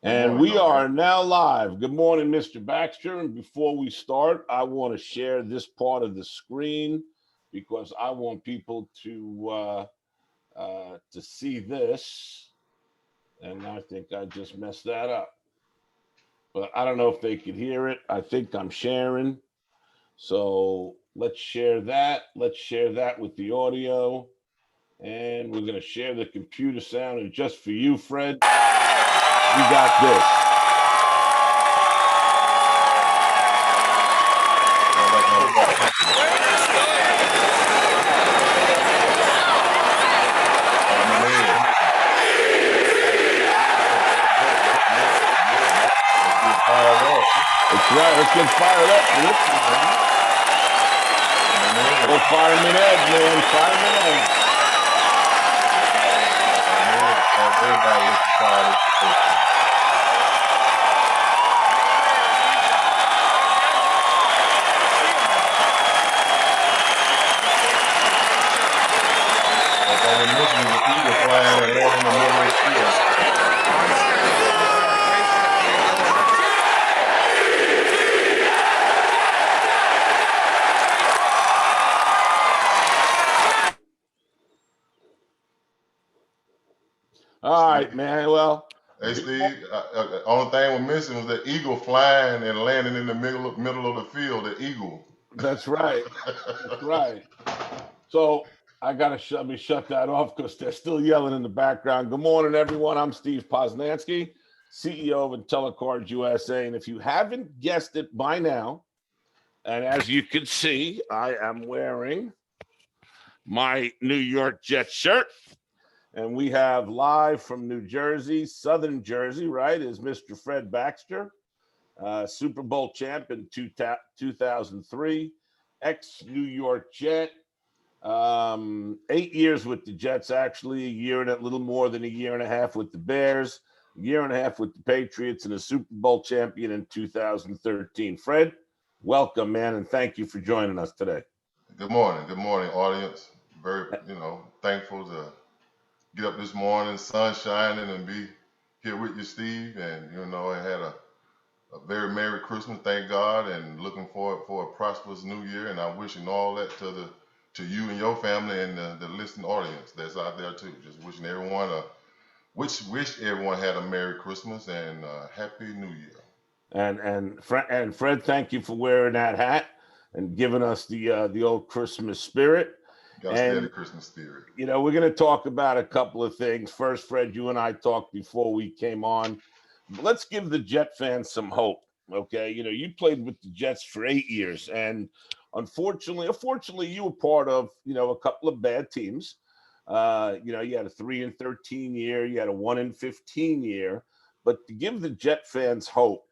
Good And morning, we Norman. are now live. Good morning, Mr. Baxter. And before we start, I want to share this part of the screen because I want people to see this. And I think I just messed that up. But I don't know if they could hear it. I think I'm sharing. So let's share that. Let's share that with the audio. And we're going to share the computer sound. And just for you, Fred, we got this. That's right. Let's get fired up, dude. Oh, fireman Ed, man. Fireman Ed. All right, man. Well, Hey, Steve, only thing we're missing was the eagle flying and landing in the middle of the field, the eagle. that's right. That's right. So I got to let me shut that off because they're still yelling in the background. Good morning, everyone. I'm Steve Poznansky, CEO of IntellicardUSA. And if you haven't guessed it by now, and as you can see, I am wearing my New York Jets shirt. And we have live from New Jersey, Southern Jersey, right, is Mr. Fred Baxter, Super Bowl champ in 2003, ex-New York Jet, 8 years with the Jets, actually, a little more than a year and a half with the Bears, a year and a half with the Patriots, and a Super Bowl champion in 2013. Fred, welcome, man, and thank you for joining us today. Good morning, audience. Very, thankful to get up this morning, sun shining, and be here with you, Steve. And I had a very Merry Christmas, thank God, and looking forward for a prosperous New Year. And I'm wishing all that to you and your family and the listening audience that's out there too. Just wishing everyone wish everyone had a Merry Christmas and a Happy New Year. And Fred, thank you for wearing that hat and giving us the old Christmas spirit. Got to stay in the And Christmas spirit. we're going to talk about a couple of things. First, Fred, you and I talked before we came on. Let's give the Jet fans some hope. Okay, you played with the Jets for 8 years, and unfortunately, you were part of a couple of bad teams. You had a 3-13 year, you had a 1-15 year, but to give the Jet fans hope,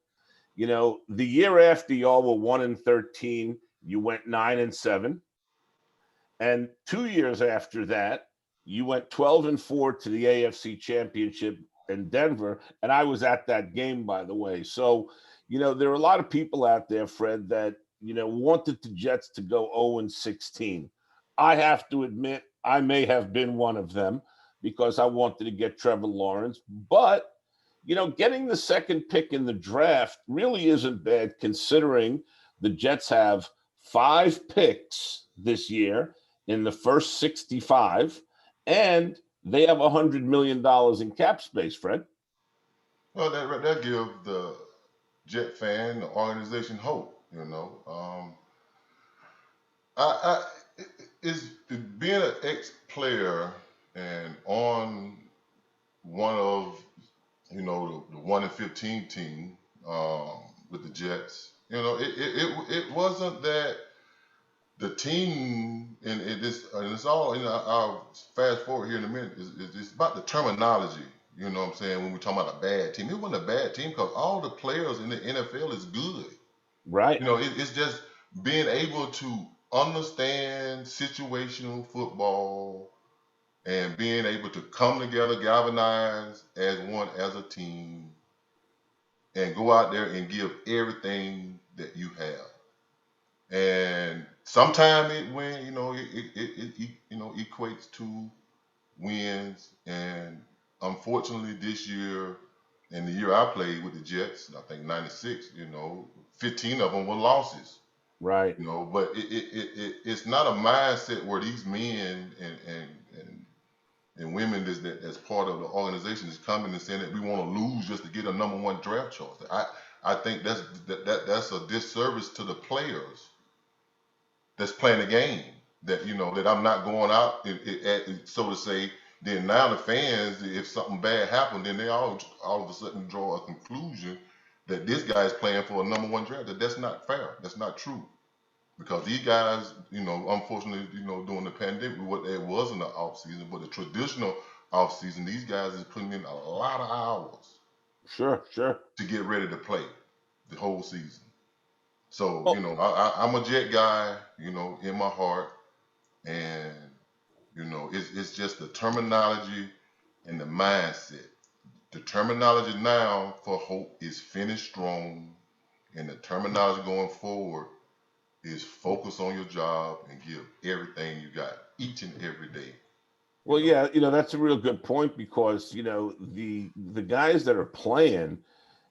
the year after y'all were 1-13, you went 9-7. And 2 years after that, you went 12-4 to the AFC Championship in Denver. And I was at that game, by the way. So, there are a lot of people out there, Fred, that, wanted the Jets to go 0-16. I have to admit, I may have been one of them because I wanted to get Trevor Lawrence. But, getting the second pick in the draft really isn't bad considering the Jets have 5 picks this year in the first 65, and they have $100 million in cap space, Fred. Well, that gives the Jet fan, the organization hope. I is being an ex-player and on one of the 1-15 team with the Jets. It wasn't that the team and it's all I'll fast forward here in a minute. It's about the terminology. You know what I'm saying? When we're talking about a bad team, it wasn't a bad team because all the players in the NFL is good. Right. It's just being able to understand situational football and being able to come together, galvanize as one, as a team, and go out there and give everything that you have. And sometimes it equates to wins. And unfortunately, this year In the year I played with the Jets, I think '96, 15 of them were losses. Right. But it's not a mindset where these men and women that's part of the organization is coming and saying that we want to lose just to get a number one draft choice. I think that's a disservice to the players that's playing the game. That I'm not going out so to say. Then now the fans, if something bad happened, then they all of a sudden draw a conclusion that this guy is playing for a number one draft. That's not fair. That's not true. Because these guys, unfortunately, during the pandemic, what it was in the off season, but the traditional off season, these guys is putting in a lot of hours Sure. Sure. to get ready to play the whole season. So, Well, I'm a Jet guy, in my heart, and it's just the terminology and the mindset. The terminology now for Hope is finish strong, and the terminology going forward is focus on your job and give everything you got each and every day. You well, know, yeah, that's a real good point because the guys that are playing,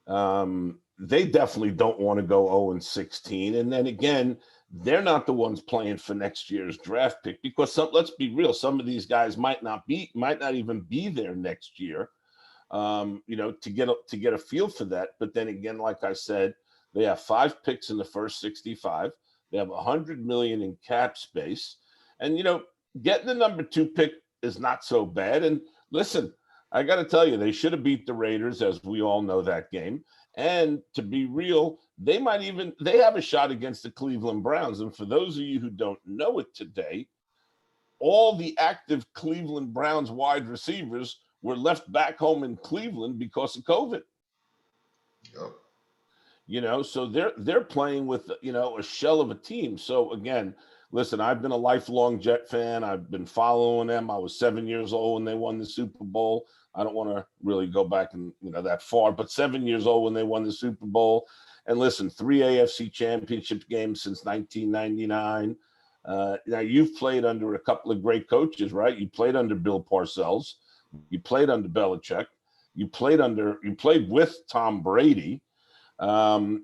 they definitely don't want to go 0-16, and then again, they're not the ones playing for next year's draft pick because let's be real, some of these guys might not even be there next year. To get a feel for that. But then again, like I said, they have 5 picks in the first 65. They have 100 million in cap space, and getting the number 2 pick is not so bad. And listen, I got to tell you, they should have beat the Raiders, as we all know that game. And to be real, they have a shot against the Cleveland Browns. And for those of you who don't know it today, all the active Cleveland Browns wide receivers were left back home in Cleveland because of COVID. yep. So they're playing with a shell of a team. So again, listen, I've been a lifelong Jet fan. I've been following them. I was 7 years old when they won the Super Bowl. I don't want to really go back and that far, but 7 years old when they won the Super Bowl. And listen, 3 AFC Championship games since 1999. Now you've played under a couple of great coaches, right? You played under Bill Parcells. You played under Belichick. You played with Tom Brady. And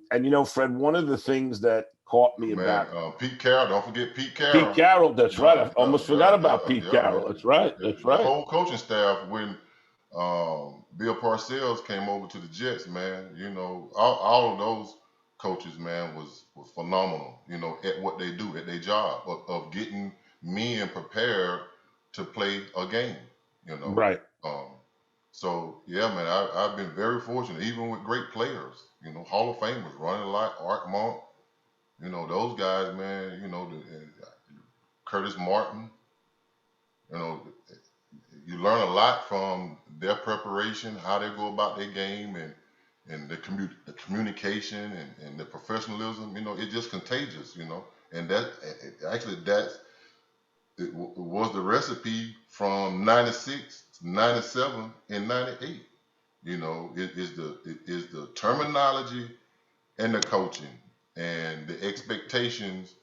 Fred, one of the things that caught me Man, about Pete Carroll, don't forget Pete Pete Carroll. Carroll, that's right. I almost forgot about Pete Yeah. Carroll. That's right. That's The right. whole coaching staff when Bill Parcells came over to the Jets, man, all of those coaches, man, was phenomenal, at what they do, at their job of getting men prepared to play a game, you know. Right. Um, so yeah, man, I've been very fortunate, even with great players, Hall of Famers, Ronnie Lott, Art Monk, those guys, man, Curtis Martin, you know, you learn a lot from their preparation, how they go about their game, and the communication and the professionalism. It's just contagious. And actually it was the recipe from '96, '97, and '98. It is the terminology and the coaching and the expectations,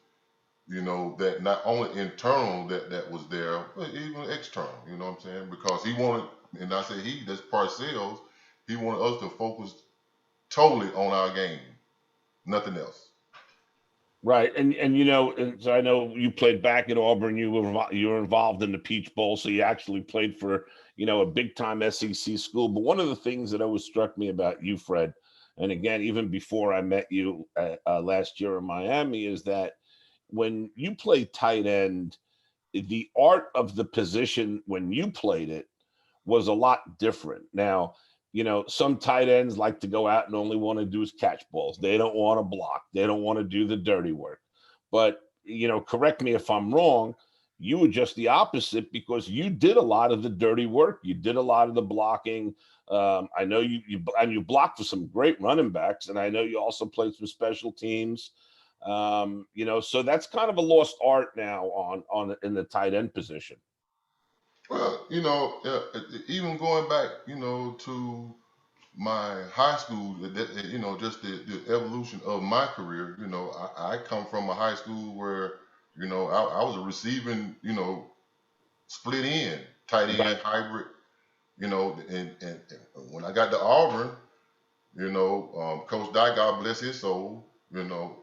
that not only internal that was there, but even external, you know what I'm saying? Because he wanted, and I say that's Parcells, he wanted us to focus totally on our game, nothing else. Right. And so I know you played back at Auburn. You were involved in the Peach Bowl, so you actually played for a big time SEC school. But one of the things that always struck me about you, Fred, and again, even before I met you last year in Miami, is that when you play tight end, the art of the position when you played it was a lot different. Now, some tight ends like to go out and only want to do is catch balls. They don't want to block. They don't want to do the dirty work. But, correct me if I'm wrong, you were just the opposite because you did a lot of the dirty work. You did a lot of the blocking. I know you blocked for some great running backs, and I know you also played some special teams. So that's kind of a lost art now on in the tight end position. Well, even going back, to my high school, just the evolution of my career, I come from a high school where, I was a receiving, split end, tight end, Right. hybrid. And when I got to Auburn, Coach Dye, God bless his soul, you know,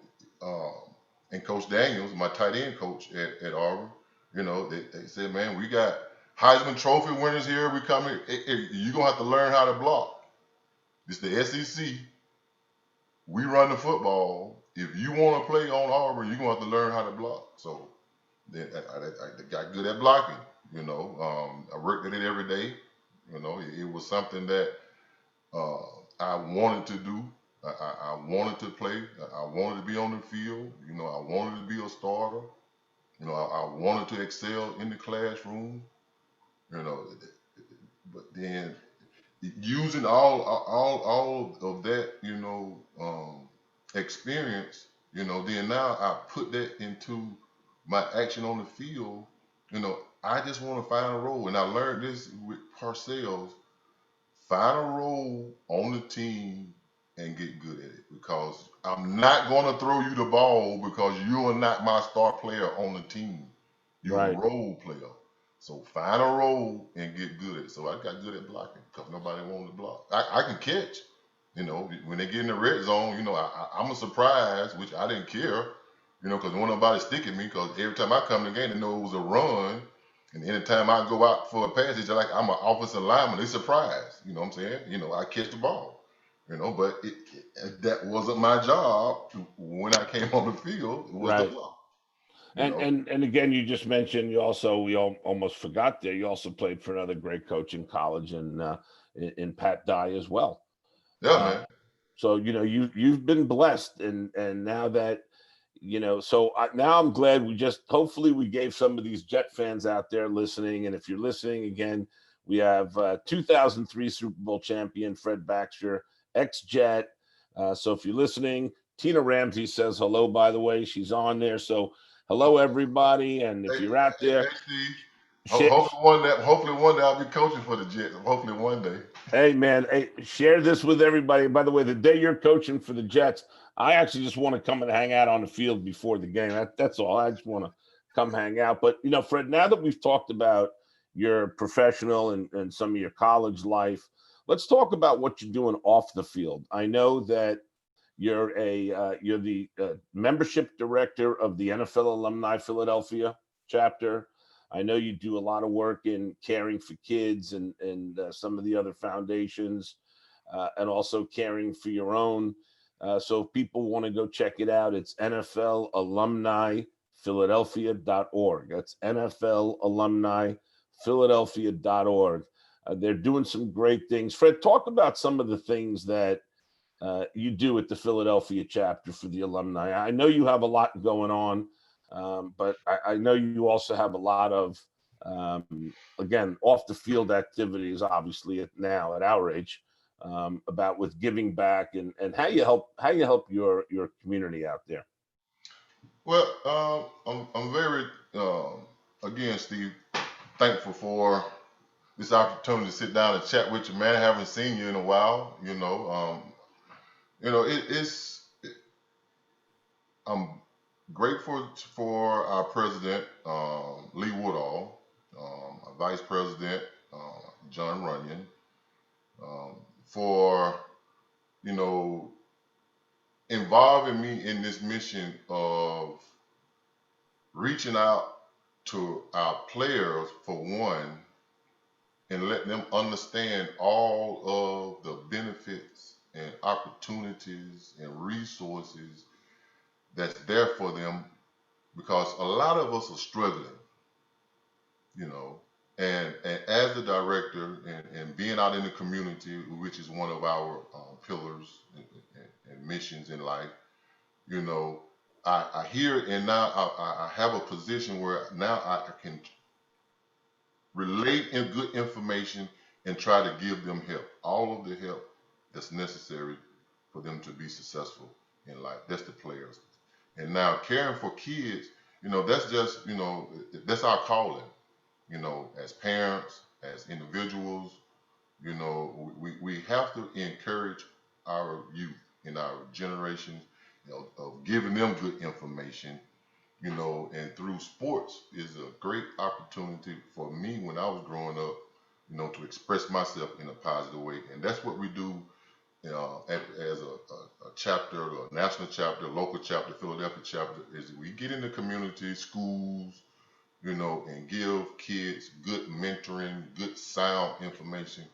and Coach Daniels, my tight end coach at Auburn, they said, man, we got Heisman Trophy winners here. We come here. You're going to have to learn how to block. It's the SEC. We run the football. If you want to play on Auburn, you're going to have to learn how to block. So then I got good at blocking. I worked at it every day. It was something that uh, I wanted to do. I wanted to play. I wanted to be on the field. I wanted to be a starter. I wanted to excel in the classroom. You know, but then using all of that, experience, then now I put that into my action on the field. I just want to find a role, and I learned this with Parcells. Find a role on the team and get good at it, because I'm not going to throw you the ball because you are not my star player on the team. You're a Right. role player. So find a role and get good at it. So I got good at blocking because nobody wanted to block. I can catch. When they get in the red zone, I'm a surprise, which I didn't care, because there wasn't nobody sticking me, because every time I come to the game, they know it was a run. And anytime I go out for a pass, it's like I'm an offensive lineman. They surprised. You know what I'm saying? I catch the ball. But that wasn't my job when I came on the field. It was the Right. block. You And know? and and again, you just mentioned we almost forgot there. You also played for another great coach in college, and in Pat Dye as well. Yeah, Uh, man. so you've been blessed, and now that now I'm glad hopefully we gave some of these Jet fans out there listening. And if you're listening again, we have 2003 Super Bowl champion Fred Baxter, ex-Jet. So if you're listening, Tina Ramsey says hello. By the way, she's on there. So hello everybody, and Hey, if you're out hey, there, hey, Steve. share, Hopefully one day I'll be coaching for the Jets. Hopefully one day. hey man, hey, share this with everybody. By the way, the day you're coaching for the Jets, I actually just want to come and hang out on the field before the game. That's all. I just want to come hang out. But Fred, now that we've talked about your professional and some of your college life, let's talk about what you're doing off the field. I know that you're the membership director of the NFL Alumni Philadelphia Chapter. I know you do a lot of work in caring for kids and some of the other foundations, and also caring for your own. So if people want to go check it out, it's NFL Alumni Philadelphia.org. That's NFL Alumni Philadelphia.org. They're doing some great things. Fred, talk about some of the things that you do at the Philadelphia chapter for the alumni. I know you have a lot going on, but I know you also have a lot of, again, off the field activities, obviously now at our age, about with giving back and how you help your community out there. Well, I'm very again, Steve, thankful for this opportunity to sit down and chat with you, man. I haven't seen you in a while. I'm grateful for our president, Lee Woodall, our vice president, John Runyon, for you know involving me in this mission of reaching out to our players for one, and let them understand all of the benefits and opportunities and resources that's there for them, because a lot of us are struggling, you know. And as the director, and being out in the community, which is one of our pillars and missions in life, you know, I hear it, and now I have a position where now I can relate in good information and try to give them help, all of the help that's necessary for them to be successful in life. That's the players. And now caring for kids, that's just, that's our calling, as parents, as individuals, we have to encourage our youth in our generation, of giving them good information, and through sports is a great opportunity for me when I was growing up. to express myself in a positive way. And that's what we do as a chapter, a national chapter, local chapter, Philadelphia chapter, is we get in the community, schools, and give kids good mentoring, good sound information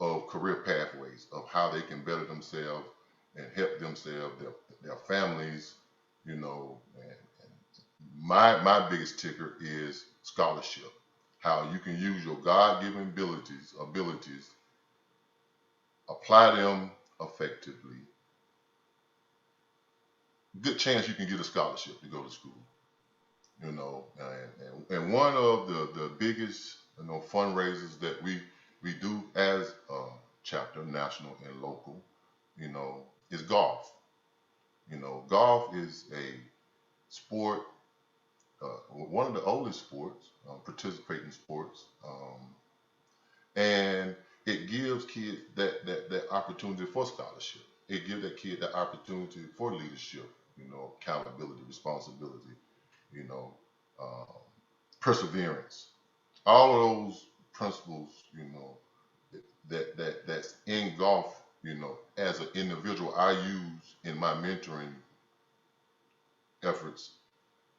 of career pathways, of how they can better themselves and help themselves, their families, and my biggest ticker is scholarship. How you can use your God-given abilities, apply them effectively. Good chance you can get a scholarship to go to school. And one of the biggest fundraisers that we do as a chapter, national and local, is golf. Golf is a sport, one of the oldest sports, participating sports, and it gives kids that opportunity for scholarship. It gives that kid that opportunity for leadership, accountability, responsibility, you know, um, perseverance. All of those principles, that's in golf, as an individual, I use in my mentoring efforts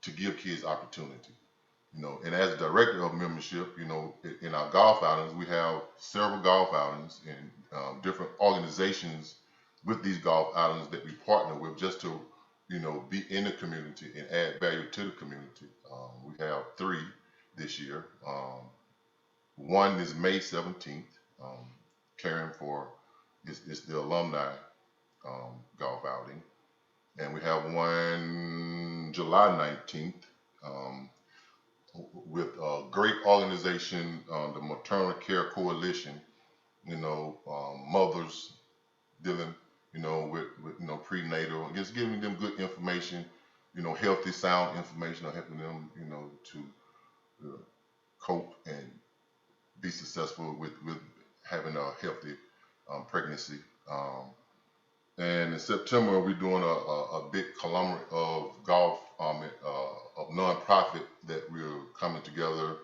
to give kids opportunity. And as a director of membership, in our golf outings, we have several golf outings and different organizations with these golf outings that we partner with just to, be in the community and add value to the community. We have three this year. One is May 17th, caring for it's the alumni golf outing, and we have one July 19th. With a great organization, the Maternal Care Coalition, mothers dealing, with prenatal, just giving them good information, healthy, sound information, or helping them, to cope and be successful with having a healthy pregnancy. And in September, we're doing a big conglomerate of golf, of nonprofit that we're coming together,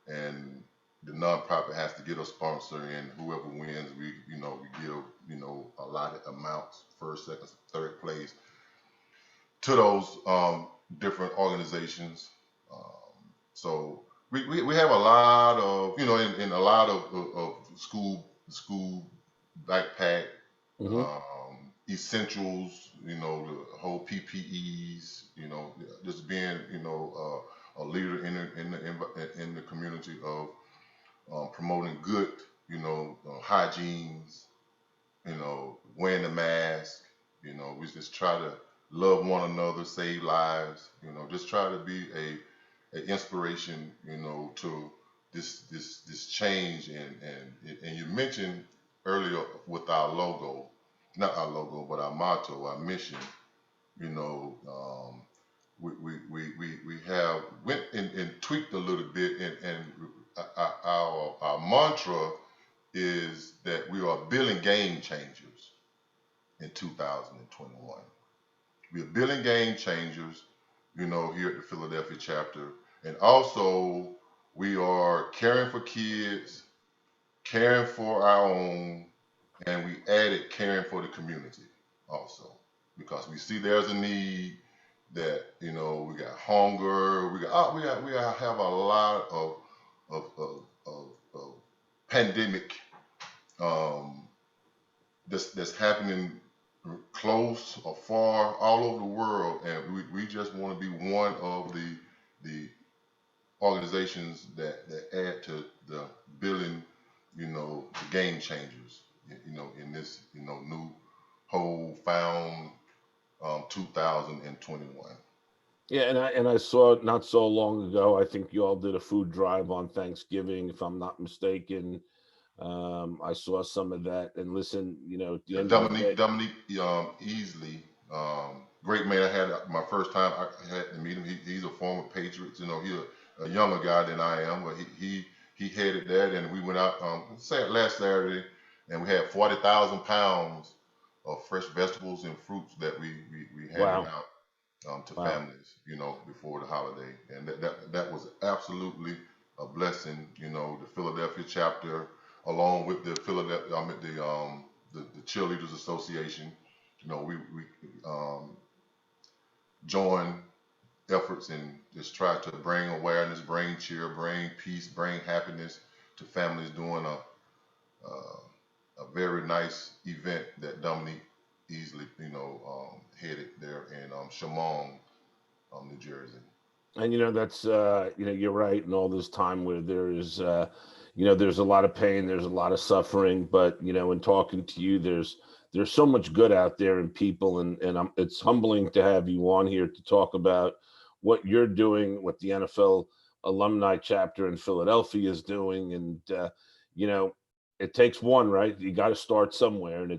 and the nonprofit has to get a sponsor, and whoever wins, we give, allotted amounts, first, second, third place, to those different organizations. So we have a lot of, in a lot of school backpack, Mm-hmm. essentials, the whole PPEs, just being, a leader in the community of promoting good, hygienes, wearing the mask, we just try to love one another, save lives, just try to be a inspiration, to this change. And you mentioned earlier with our logo, not our logo, but our motto, our mission, you know, we have went and tweaked a little bit, and our mantra is that we are building game changers in 2021. We are building game changers, here at the Philadelphia chapter. And also, we are caring for kids, caring for our own, and we added caring for the community also, because we see there's a need that, we got hunger, we have a lot of pandemic um, that's happening close or far all over the world, and we just want to be one of the organizations that add to the building, the game changers, in this, new whole found 2021. Yeah, and I saw not so long ago. I think you all did a food drive on Thanksgiving, if I'm not mistaken. I saw some of that, and listen, at the Yeah, end of the day, Dominique Easley, great man. I had my first time I had to meet him. He's a former Patriot. He's a younger guy than I am, but he headed that, and we went out last Saturday, and we had 40,000 pounds of fresh vegetables and fruits that we handed wow, out to wow. families, before the holiday, and that was absolutely a blessing. The Philadelphia chapter, along with the Philadelphia, the Cheerleaders Association. We join efforts and just try to bring awareness, bring cheer, bring peace, bring happiness to families during a very nice event that Dominique easily, headed there in Shamong, New Jersey. And that's you're right. And all this time where there is there's a lot of pain, there's a lot of suffering, but in talking to you, there's so much good out there in people, and it's humbling to have you on here to talk about what you're doing, what the NFL Alumni Chapter in Philadelphia is doing. And it takes one, right? You got to start somewhere, and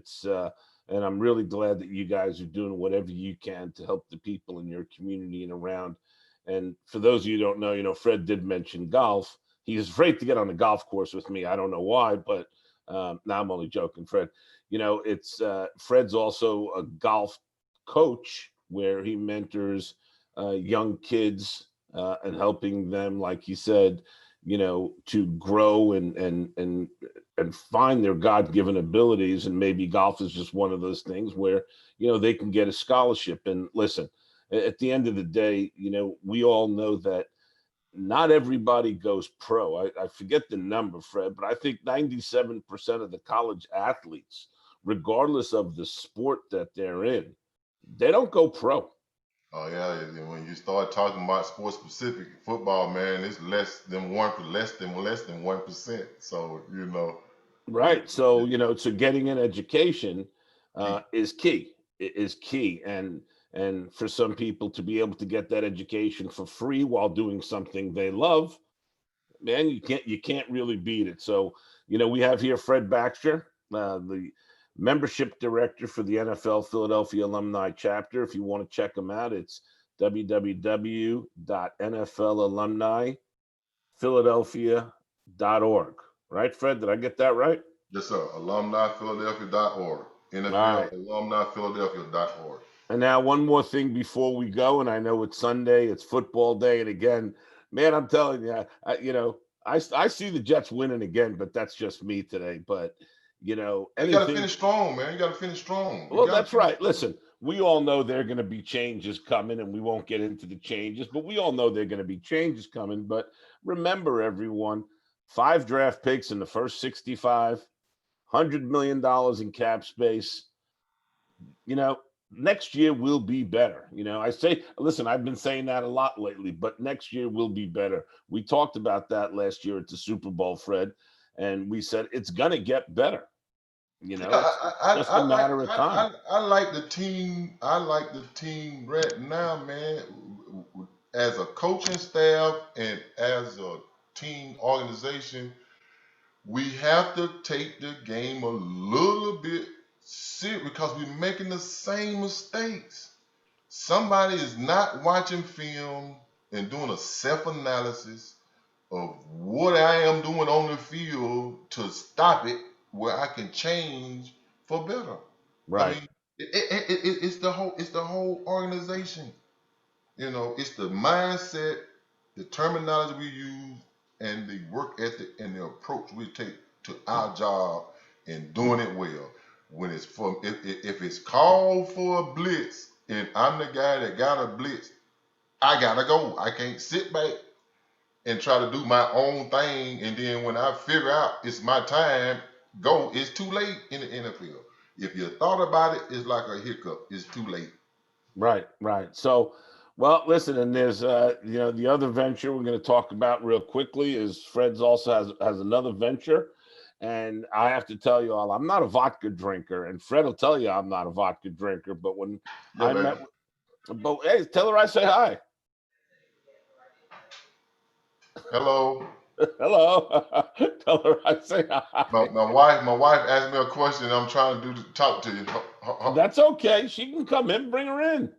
and I'm really glad that you guys are doing whatever you can to help the people in your community and around. And for those of you who don't know, Fred did mention golf. He's afraid to get on the golf course with me. I don't know why, but now I'm only joking, Fred. It's Fred's also a golf coach where he mentors young kids and helping them, like he said, to grow and find their God-given abilities. And maybe golf is just one of those things where they can get a scholarship. And listen, at the end of the day, we all know that not everybody goes pro. I forget the number, Fred, but I think 97% of the college athletes, regardless of the sport that they're in, they don't go pro. Oh yeah, when you start talking about sports specific football, man, it's less than 1%. So Right. So, so getting an education key. is key. Is key. And for some people to be able to get that education for free while doing something they love, man, you can't really beat it. So, we have here Fred Baxter, the membership director for the NFL Philadelphia Alumni Chapter. If you want to check them out, it's www.nflalumniphiladelphia.org. Right, Fred? Did I get that right? Yes, sir. AlumniPhiladelphia.org. Right. NFL AlumniPhiladelphia.org. And now one more thing before we go, and I know it's Sunday, it's football day, and again, man, I'm telling you, I see the Jets winning again, but that's just me today. But You got to anything. finish strong, man. You got to finish strong. Well, that's right. Listen, we all know there are going to be changes coming, and we won't get into the changes, but we all know there are going to be changes coming. But remember, everyone, 5 draft picks in the first 65, $100 million in cap space. Next year will be better. I say, listen, I've been saying that a lot lately, but next year will be better. We talked about that last year at the Super Bowl, Fred, and we said it's going to get better. It's just a matter of time. I like the team. I like the team right now, man. As a coaching staff and as a team organization, we have to take the game a little bit serious because we're making the same mistakes. Somebody is not watching film and doing a self-analysis of what I am doing on the field to stop it where I can change for better. I Right. mean, it's the whole organization. It's the mindset, the terminology we use, and the work ethic and the approach we take to our job and doing it well. When it's if it's called for a blitz and I'm the guy that got a blitz, I gotta go. I can't sit back and try to do my own thing, and then when I figure out it's my time, go. It's too late in the NFL. If you thought about it, it's like a hiccup. It's too late. Right. So, well, listen, and there's the other venture we're going to talk about real quickly is Fred's also has another venture, and I have to tell you all, I'm not a vodka drinker, and Fred will tell you I'm not a vodka drinker. But when Yeah, I man. but hey, tell her I say hi. Hello. Hello. Tell her I say hi. My wife asked me a question, and I'm trying to talk to you. That's okay. She can come in. Bring her in.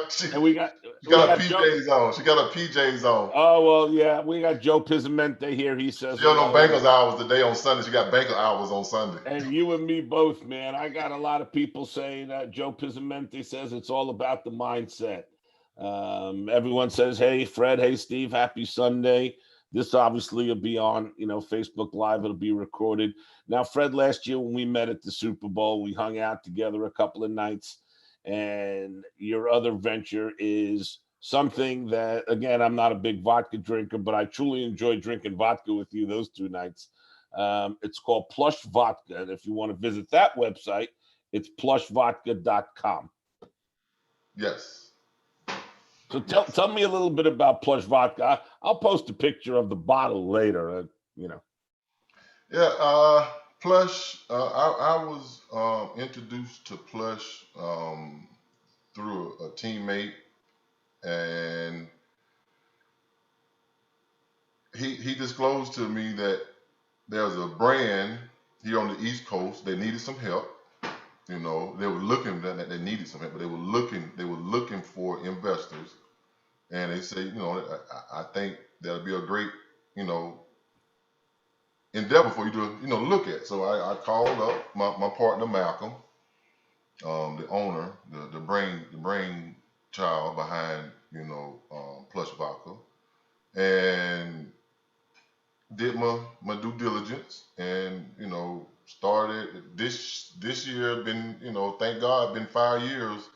she And we got her PJs on. She got her PJs on. Oh well, yeah. We got Joe Pizzamente here. He says She on Bengals hours today on Sunday. She got Bengals hours on Sunday. And you and me both, man. I got a lot of people saying that Joe Pizzamente says it's all about the mindset. Everyone says, hey, Fred, hey, Steve, happy Sunday. This obviously will be on, Facebook Live. It'll be recorded. Now, Fred, last year when we met at the Super Bowl, we hung out together a couple of nights. And your other venture is something that, again, I'm not a big vodka drinker, but I truly enjoyed drinking vodka with you those 2 nights. It's called Plush Vodka. And if you want to visit that website, it's plushvodka.com. Yes. So tell me a little bit about Plush Vodka. I'll post a picture of the bottle later, Yeah, Plush. I was introduced to Plush through a teammate, and he disclosed to me that there's a brand here on the East Coast that needed some help. They were looking that they needed some help, but they were looking for investors, and they say, I think that'll be a great, endeavor for you to, look at. So I called up my partner Malcolm, the owner, the brain child behind, Plush Vodka, and did my due diligence, and started this year. Been, thank God, been 5 years.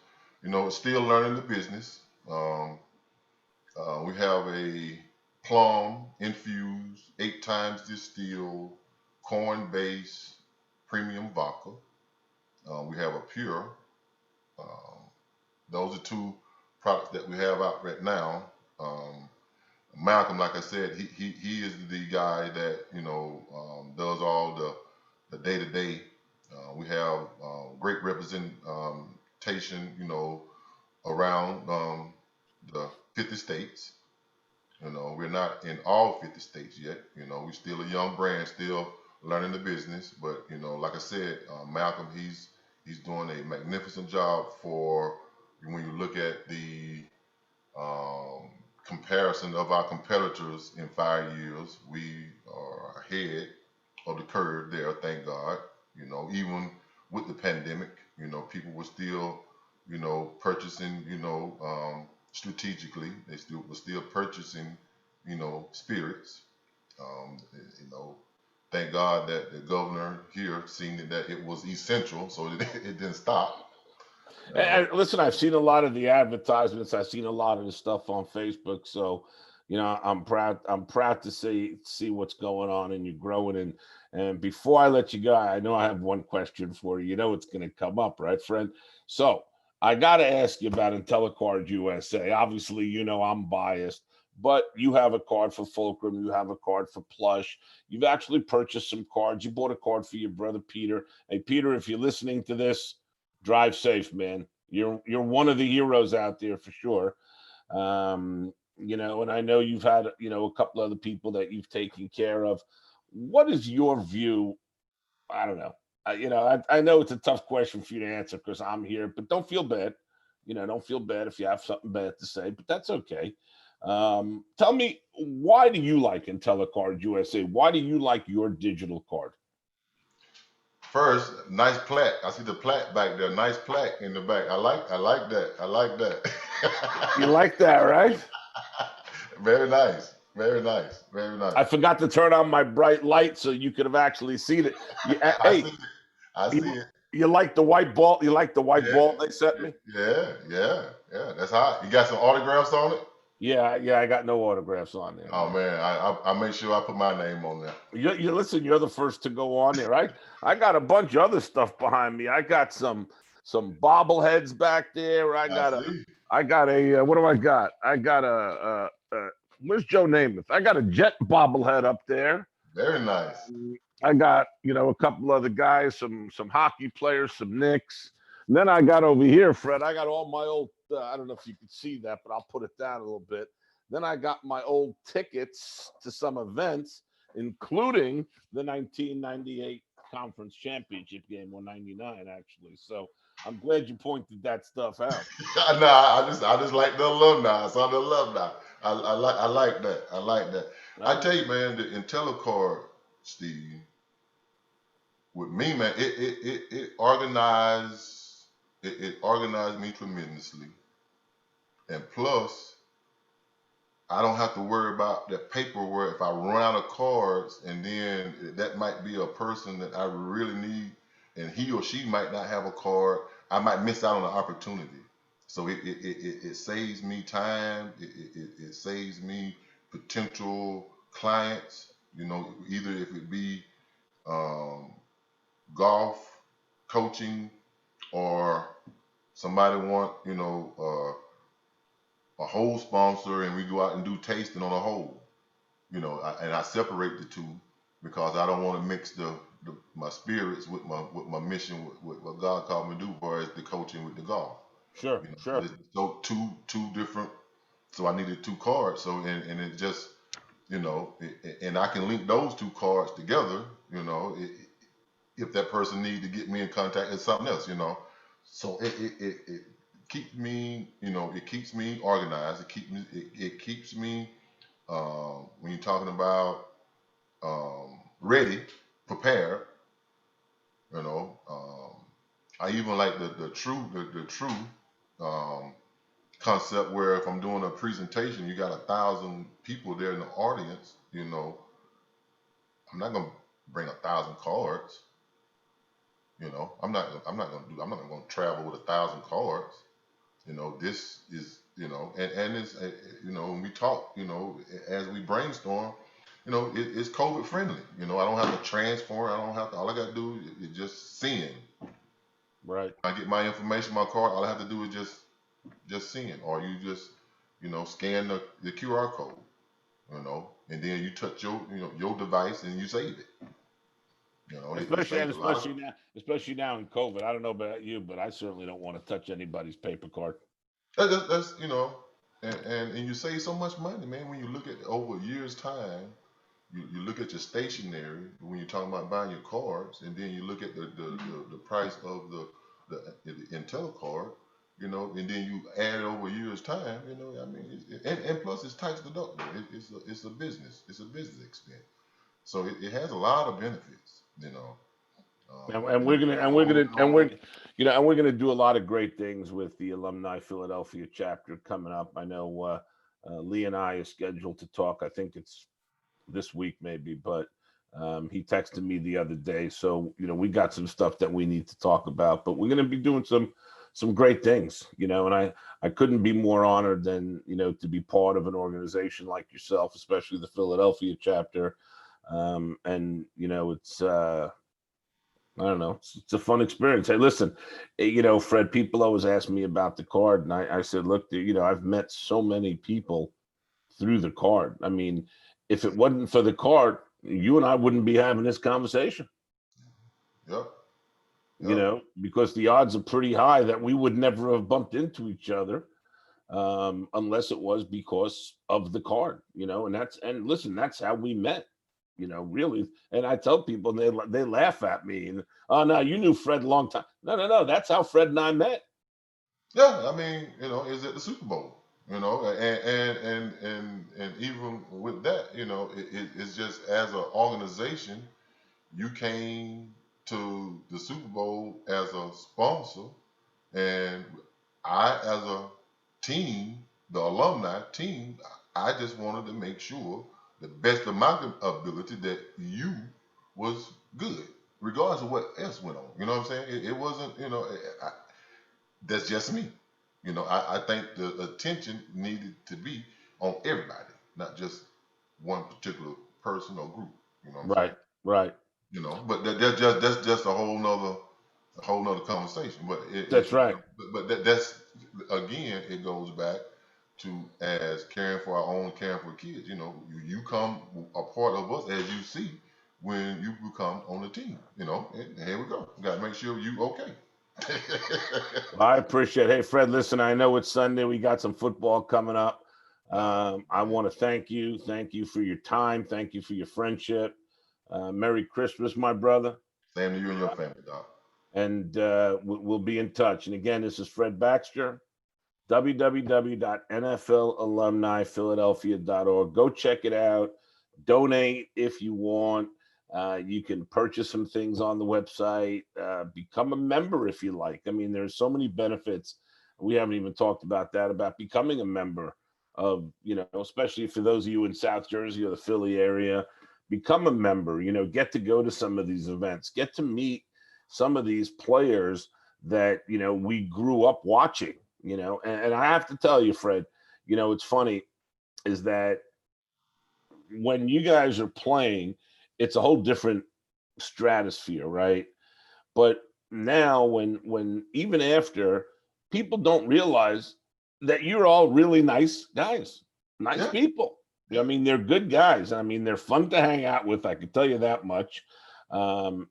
Still learning the business. We have a plum infused, 8 times distilled, corn based premium vodka. We have a pure. Um, those are 2 products that we have out right now. Malcolm, like I said, he is the guy that does all the day to day. We have great representation, around the 50 states. We're not in all 50 states yet. We're still a young brand, still learning the business. But like I said, Malcolm, he's doing a magnificent job for when you look at the um, comparison of our competitors in 5 years. We are ahead of the curve there, thank God. Even with the pandemic, people were still, purchasing, strategically. They still were still purchasing, spirits. Um, you know, thank God that the governor here seen that it was essential, so it didn't stop. And listen, I've seen a lot of the advertisements. I've seen a lot of the stuff on Facebook. So, I'm proud. I'm proud to see what's going on, and you're growing. And before I let you go, I know I have one question for you. You know it's going to come up, right, friend? So I got to ask you about IntelliCard USA. Obviously, I'm biased, but you have a card for Fulcrum. You have a card for Plush. You've actually purchased some cards. You bought a card for your brother Peter. Hey, Peter, if you're listening to this, drive safe, man. You're one of the heroes out there for sure. And I know you've had, a couple other people that you've taken care of. What is your view? I don't know. I know it's a tough question for you to answer because I'm here, but don't feel bad. Don't feel bad if you have something bad to say, but that's okay. Tell me, why do you like IntelliCard USA? Why do you like your digital card? First, nice plaque. I see the plaque back there. Nice plaque in the back. I like that. I like that. You like that, right? Very nice. Very nice. Very nice. I forgot to turn on my bright light so you could have actually seen it. I see Hey, it. I see it. you like the white ball? You like the white Yeah. ball they sent me? Yeah. That's hot. You got some autographs on it? Yeah. I got no autographs on there, Oh man. man, I make sure I put my name on there. You listen. You're the first to go on there. I got a bunch of other stuff behind me. I got some bobbleheads back there. I I got a see. what do I got? I got a where's Joe Namath? I got a Jet bobblehead up there. Very nice. I got, a couple other guys, some hockey players, some Knicks. And then I got over here, Fred. I got all my old. I don't know if you can see that, but I'll put it down a little bit. Then I got my old tickets to some events, including the 1998 conference championship game, 199 actually. So I'm glad you pointed that stuff out. No, I just like the alumni. I saw the alumni. I like that. I like that. I Right? tell you, man, the IntelliCard, Steve, with me, man, it organized it organized me tremendously. And plus, I don't have to worry about that paperwork. If I run out of cards, and then that might be a person that I really need, and he or she might not have a card, I might miss out on the opportunity. So it saves me time. It saves me potential clients. Either if it be um, golf, coaching, or somebody want a whole sponsor, and we go out and do tasting on a whole. And I separate the two because I don't want to mix my spirits with my mission, with what God called me to do, as the coaching with the golf. Sure, sure. So two different. So I needed two cards. So and it just and I can link those two cards together. If that person needs to get me in contact with something else. So it keeps me it keeps me organized. It keeps me when you're talking about ready, prepared. You know, I even like the true um, concept where if I'm doing a presentation, you got 1,000 people there in the audience. I'm not gonna bring 1,000 cards. I'm not gonna travel with 1,000 cards. This is and it's when we talk, as we brainstorm, it's COVID friendly. I don't have to transform. I don't have to. All I got to do is just send. Right. I get my information, my card. All I have to do is just send, or you just scan the QR code, and then you touch your device and you save it. It Especially and saves a lot of. especially now in COVID. I don't know about you, but I certainly don't want to touch anybody's paper card. That's and you save so much money, man. When you look at over a year's time, you look at your stationery when you're talking about buying your cards, and then you look at the price of the IntelliCard, and then you add it over a year's time, I mean, and plus it's tax deductible. It's a business. It's a business expense. So it has a lot of benefits, And we're gonna and we're gonna and we're and we're gonna do a lot of great things with the Alumni Philadelphia chapter coming up. I know Lee and I are scheduled to talk. I think it's this week maybe, but he texted me the other day. So we got some stuff that we need to talk about. But we're gonna be doing some great things, and I couldn't be more honored than to be part of an organization like yourself, especially the Philadelphia chapter. And it's I don't know. It's a fun experience. Hey, listen, Fred, people always ask me about the card, and I said, look, I've met so many people through the card. I mean, if it wasn't for the card, you and I wouldn't be having this conversation, Yep. Yep. because the odds are pretty high that we would never have bumped into each other unless it was because of the card, and listen, that's how we met. Really. And I tell people, they laugh at me, and oh no, you knew Fred a long time. No, that's how Fred and I met. Yeah, I mean, is at the Super Bowl, and even with that, it's just as an organization, you came to the Super Bowl as a sponsor, and I, as a team, the alumni team, I just wanted to make sure, the best of my ability, that you was good, regardless of what else went on. You know what I'm saying? It wasn't, that's just me. I think the attention needed to be on everybody, not just one particular person or group. You know what I'm saying? Right, right. But that's just a whole nother conversation. But That's right. that's again, it goes back to, as caring for our own, caring for kids. You come a part of us, as you see, when you become on the team. And here we go. Got to make sure you okay. Well, I appreciate it. Hey, Fred, listen, I know it's Sunday. We got some football coming up. I want to thank you. Thank you for your time. Thank you for your friendship. Merry Christmas, my brother. Same to you and your family, Doc. And we'll be in touch. And again, this is Fred Baxter, www.nflalumniphiladelphia.org. Go check it out. Donate if you want. You can purchase some things on the website. Become a member if you like. I mean, there's so many benefits. We haven't even talked about that, about becoming a member of, especially for those of you in South Jersey or the Philly area, become a member, get to go to some of these events, get to meet some of these players that, we grew up watching, and I have to tell you, Fred, it's funny is that when you guys are playing, it's a whole different stratosphere, right? But now when even after, people don't realize that you're all really nice guys, nice Yeah, people. I mean, they're good guys. I mean, they're fun to hang out with. I can tell you that much. And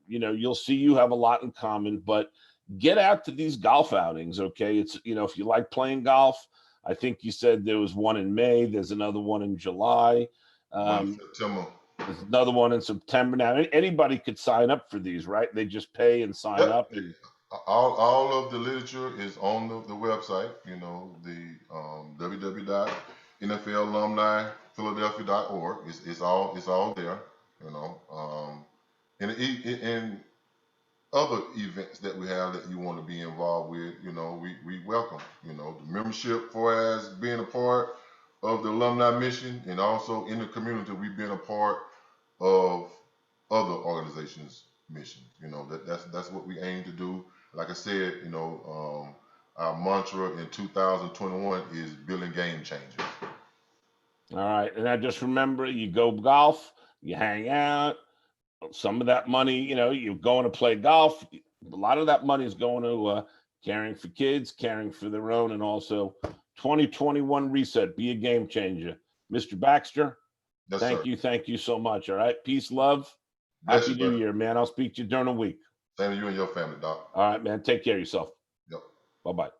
you'll see you have a lot in common. But get out to these golf outings, okay? It's if you like playing golf, I think you said there was one in May. There's another one in July. one in Um, September. there's another one in September. Now, anybody could sign up for these, right? They just pay and sign Yep. up. And All of the literature is on the website, the www.NFLAlumniPhiladelphia.org. It's all there, and other events that we have that you want to be involved with, we welcome, the membership for as being a part of the alumni mission, and also in the community, we've been a part of other organizations' mission. That's what we aim to do. Like I said, our mantra in 2021 is building game changers. all right, and I just remember, you go golf, you hang out. Some of that money, you're going to play golf. A lot of that money is going to caring for kids, caring for their own, and also 2021 reset. Be a game changer, Mr. Baxter. Yes, Thank sir. you, thank you so much. All right, peace, love, Bless happy you, New buddy. Year, man. I'll speak to you during the week. Same to you and your family, Doc. All right, man. Take care of yourself. Yep. Bye bye.